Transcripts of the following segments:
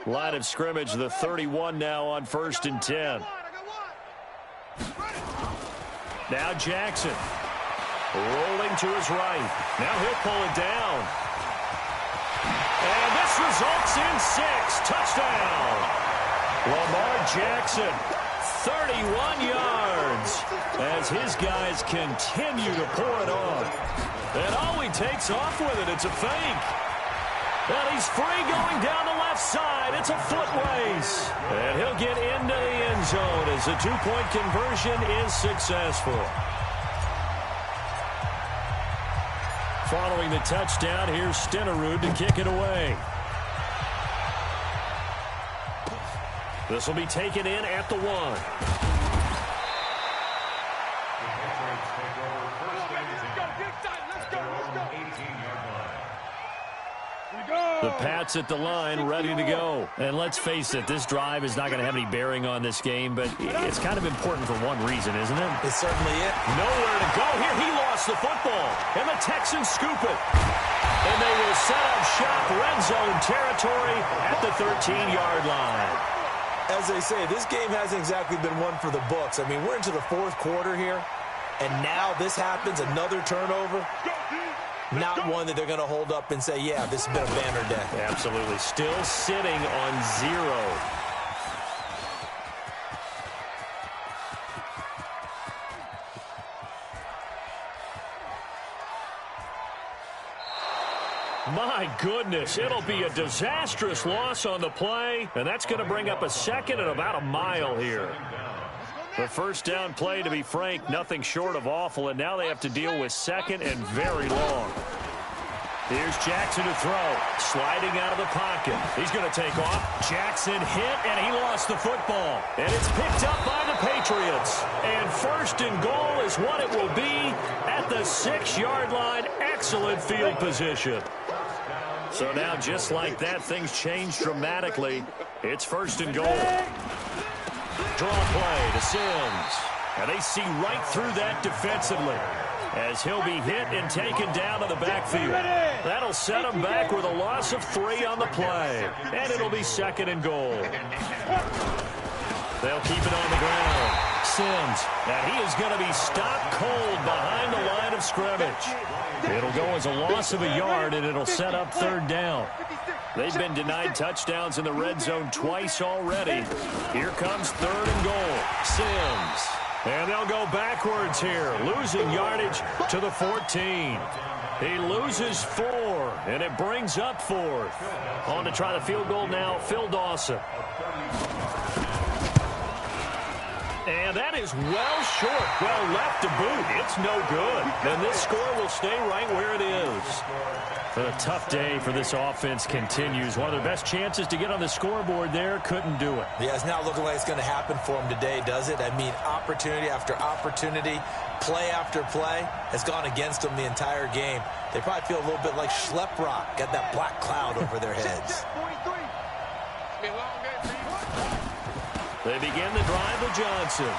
Line of scrimmage, the 31 now on 1st and 10. Now Jackson. Rolling to his right. Now he'll pull it down. And this results in 6. Touchdown. Lamar Jackson, 31 yards, as his guys continue to pour it on. And oh, he takes off with it. It's a fake. And he's free going down the left side. It's a foot race. And he'll get into the end zone as the two-point conversion is successful. Following the touchdown, here's Stenerud to kick it away. This will be taken in at the 1. The Pats at the line, ready to go. And let's face it, this drive is not going to have any bearing on this game, but it's kind of important for one reason, isn't it? It's certainly it. Nowhere to go here. He lost the football, and the Texans scoop it. And they will set up shop, red zone territory at the 13-yard line. As they say, this game hasn't exactly been one for the books. I mean, we're into the 4th quarter here, and now this happens, another turnover. Not one that they're going to hold up and say, yeah, this has been a banner day. Absolutely. Still sitting on 0. My goodness, it'll be a disastrous loss on the play, and that's going to bring up a second and about a mile here. The first down play, to be frank, nothing short of awful, and now they have to deal with second and very long. Here's Jackson to throw, sliding out of the pocket. He's going to take off. Jackson hit, and he lost the football. And it's picked up by the Patriots. And 1st and goal is what it will be at the 6-yard line. Excellent field position. So now, just like that, things change dramatically. It's 1st and goal. Draw play to Sims. And they see right through that defensively as he'll be hit and taken down to the backfield. That'll set him back with a loss of 3 on the play. And it'll be 2nd and goal. They'll keep it on the ground. Sims. And he is going to be stopped cold behind the line of scrimmage. It'll go as a loss of a yard, and it'll set up 3rd down. They've been denied touchdowns in the red zone twice already. Here comes 3rd and goal. Sims. And they'll go backwards here, losing yardage to the 14. He loses 4, and it brings up 4th. On to try the field goal now, Phil Dawson. And that is well short, well left to boot. It's no good. And this score will stay right where it is. A tough day for this offense continues. One of their best chances to get on the scoreboard there, couldn't do it. Yeah, it's not looking like it's going to happen for them today, does it? I mean, opportunity after opportunity, play after play has gone against them the entire game. They probably feel a little bit like Schlep Rock, got that black cloud over their heads. They begin the drive with Johnson.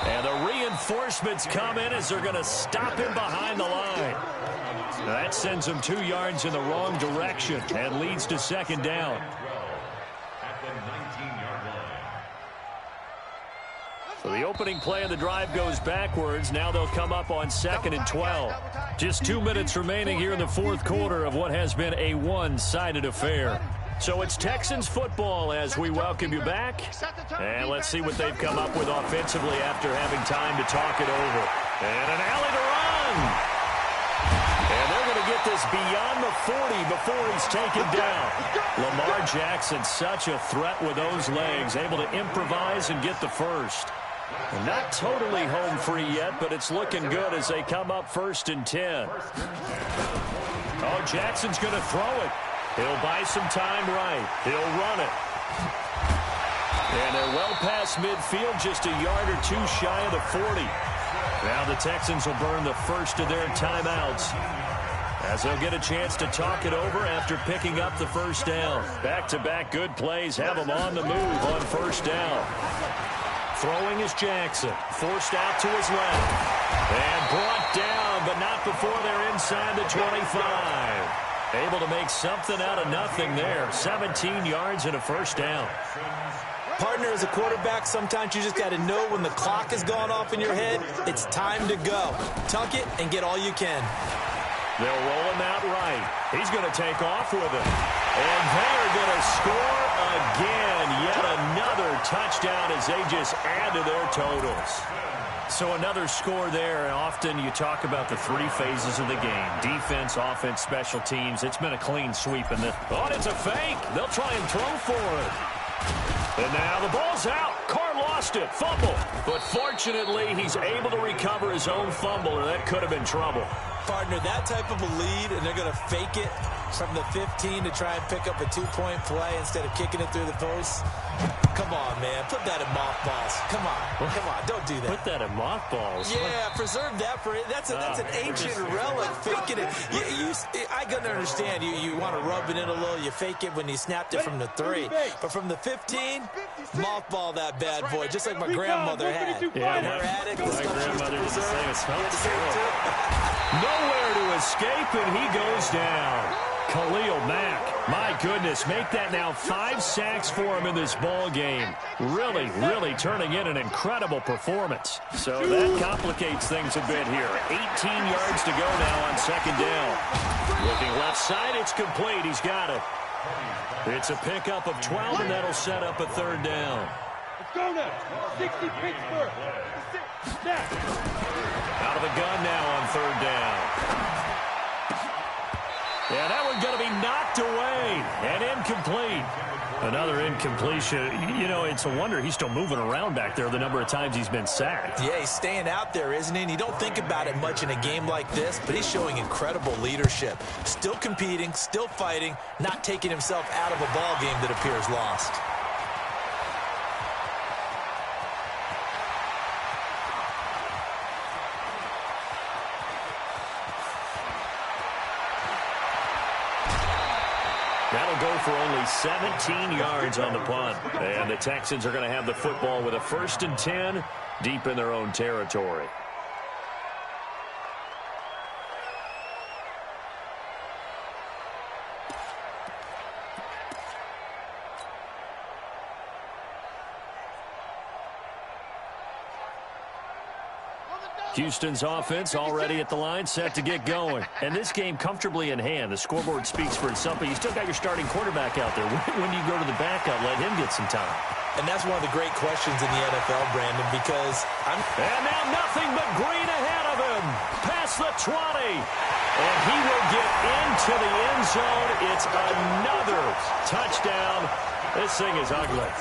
And the reinforcements come in as they're going to stop him behind the line. That sends him 2 yards in the wrong direction and leads to 2nd down. So the opening play of the drive goes backwards. Now they'll come up on 2nd and 12. Just 2 minutes remaining here in the 4th quarter of what has been a one-sided affair. So it's Texans football as we welcome you back. And let's see what they've come up with offensively after having time to talk it over. And an alley to run. And they're going to get this beyond the 40 before he's taken down. Lamar Jackson, such a threat with those legs, able to improvise and get the first. And not totally home free yet, but it's looking good as they come up 1st and 10. Oh, Jackson's going to throw it. He'll buy some time right. He'll run it. And they're well past midfield, just a yard or 2 shy of the 40. Now the Texans will burn the first of their timeouts as they'll get a chance to talk it over after picking up the first down. Back-to-back good plays have them on the move on 1st down. Throwing is Jackson. Forced out to his left. And brought down, but not before they're inside the 25. Able to make something out of nothing there. 17 yards and a first down. Partner, as a quarterback, sometimes you just got to know when the clock has gone off in your head, it's time to go. Tuck it and get all you can. They'll roll him out right. He's going to take off with it. And they're going to score again. Yet another touchdown as they just add to their totals. So another score there. Often you talk about the three phases of the game. Defense, offense, special teams. It's been a clean sweep in this. Oh, it's a fake. They'll try and throw for it. And now the ball's out. Carr lost it. Fumble. But fortunately, he's able to recover his own fumble, or that could have been trouble. Partner, that type of a lead, and they're going to fake it from the 15 to try and pick up a two-point play instead of kicking it through the post. Come on, man. Put that in mothballs. Come on. Come on. Don't do that. Put that in mothballs? Yeah, preserve that for it. That's an ancient relic, faking it. I can understand. You want to rub it in a little. You fake it when you snapped it from the 3. But from the 15, mothball that bad boy, just like my grandmother had. Yeah, her attic, the my stuff she used to grandmother did the same. It smells preserve. Nowhere to escape, and he goes down. Khalil Mack, my goodness, make that now 5 sacks for him in this ball game. Really, really turning in an incredible performance. So that complicates things a bit here. 18 yards to go now on second down. Looking left side, it's complete. He's got it. It's a pickup of 12, and that'll set up a third down. Let's go now. 60 Pittsburgh. Out of the gun now on third down. Yeah, that one's going to be knocked away and incomplete. Another incompletion. You know, it's a wonder he's still moving around back there the number of times he's been sacked. Yeah, he's staying out there, isn't he? And you don't think about it much in a game like this, but he's showing incredible leadership. Still competing, still fighting, not taking himself out of a ball game that appears lost. That'll go for only 17 yards on the punt. And the Texans are going to have the football with a 1st and 10 deep in their own territory. Houston's offense already at the line, set to get going. And this game comfortably in hand. The scoreboard speaks for itself, but you still got your starting quarterback out there. When do you go to the backup, let him get some time? And that's one of the great questions in the NFL, Brandon, because And now nothing but green ahead of him. Past the 20. And he will get into the end zone. It's another touchdown. This thing is ugly.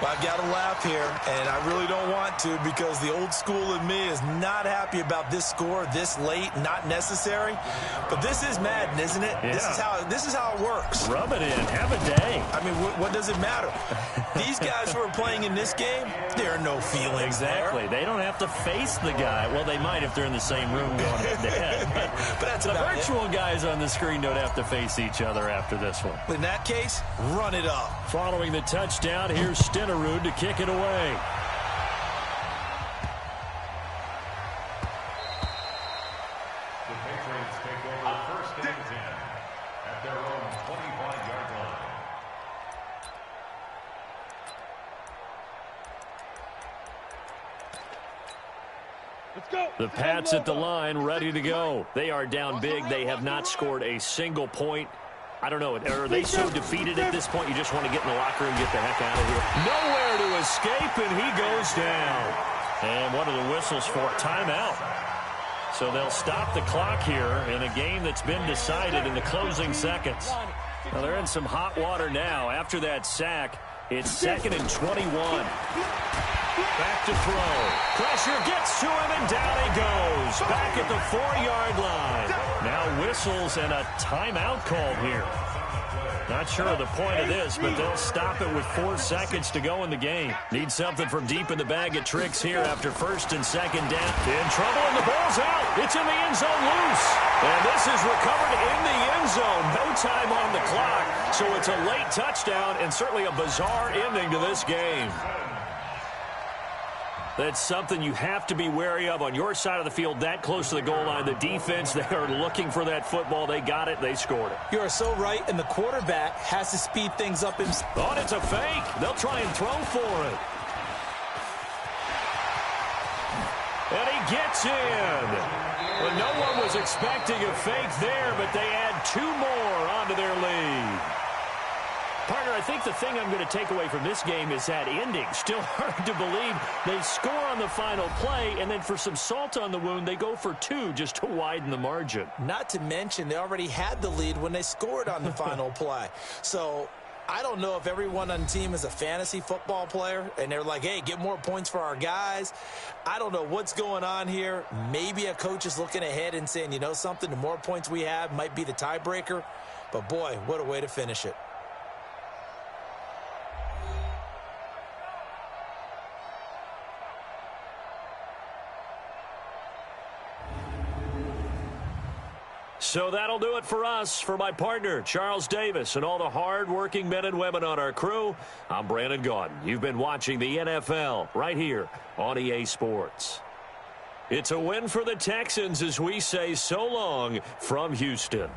I've got to laugh here, and I really don't want to because the old school in me is not happy about this score this late, not necessary. But this is Madden, isn't it? Yeah. This is how it works. Rub it in. Have a day. I mean, what does it matter? These guys who are playing in this game, there are no feelings Exactly. there. They don't have to face the guy. Well, they might if they're in the same room going head-to-head. But that's the about virtual guys on the screen don't have to face each other after this one. In that case, run it up. Following the touchdown, here's Stenerud to kick it away. The Patriots take over 1st and 10 at their own 25-yard line. Let's go. The Pats at the line, ready to go. They are down big. They have not scored a single point. I don't know. Are they so defeated at this point you just want to get in the locker room and get the heck out of here? Nowhere to escape, and he goes down. And what are the whistles for? Timeout. So they'll stop the clock here in a game that's been decided in the closing seconds. Well, they're in some hot water now. After that sack, it's 2nd and 21. Back to throw. Pressure gets to him, and down he goes. Back at the 4-yard line. Now whistles and a timeout called here. Not sure of the point of this, but they'll stop it with 4 seconds to go in the game. Need something from deep in the bag of tricks here after 1st and 2nd down. In trouble, and the ball's out. It's in the end zone loose. And this is recovered in the end zone. No time on the clock. So it's a late touchdown and certainly a bizarre ending to this game. That's something you have to be wary of on your side of the field, that close to the goal line. The defense, they are looking for that football. They got it. They scored it. You are so right, and the quarterback has to speed things up himself. Oh, it's a fake. They'll try and throw for it. And he gets in. Well, no one was expecting a fake there, but they add 2 more onto their lead. Partner, I think the thing I'm going to take away from this game is that ending. Still hard to believe. They score on the final play, and then for some salt on the wound, they go for 2 just to widen the margin. Not to mention, they already had the lead when they scored on the final play. So I don't know if everyone on the team is a fantasy football player, and they're like, hey, get more points for our guys. I don't know what's going on here. Maybe a coach is looking ahead and saying, you know something, the more points we have might be the tiebreaker. But, boy, what a way to finish it. So that'll do it for us. For my partner, Charles Davis, and all the hard-working men and women on our crew, I'm Brandon Gaudin. You've been watching the NFL right here on EA Sports. It's a win for the Texans as we say so long from Houston.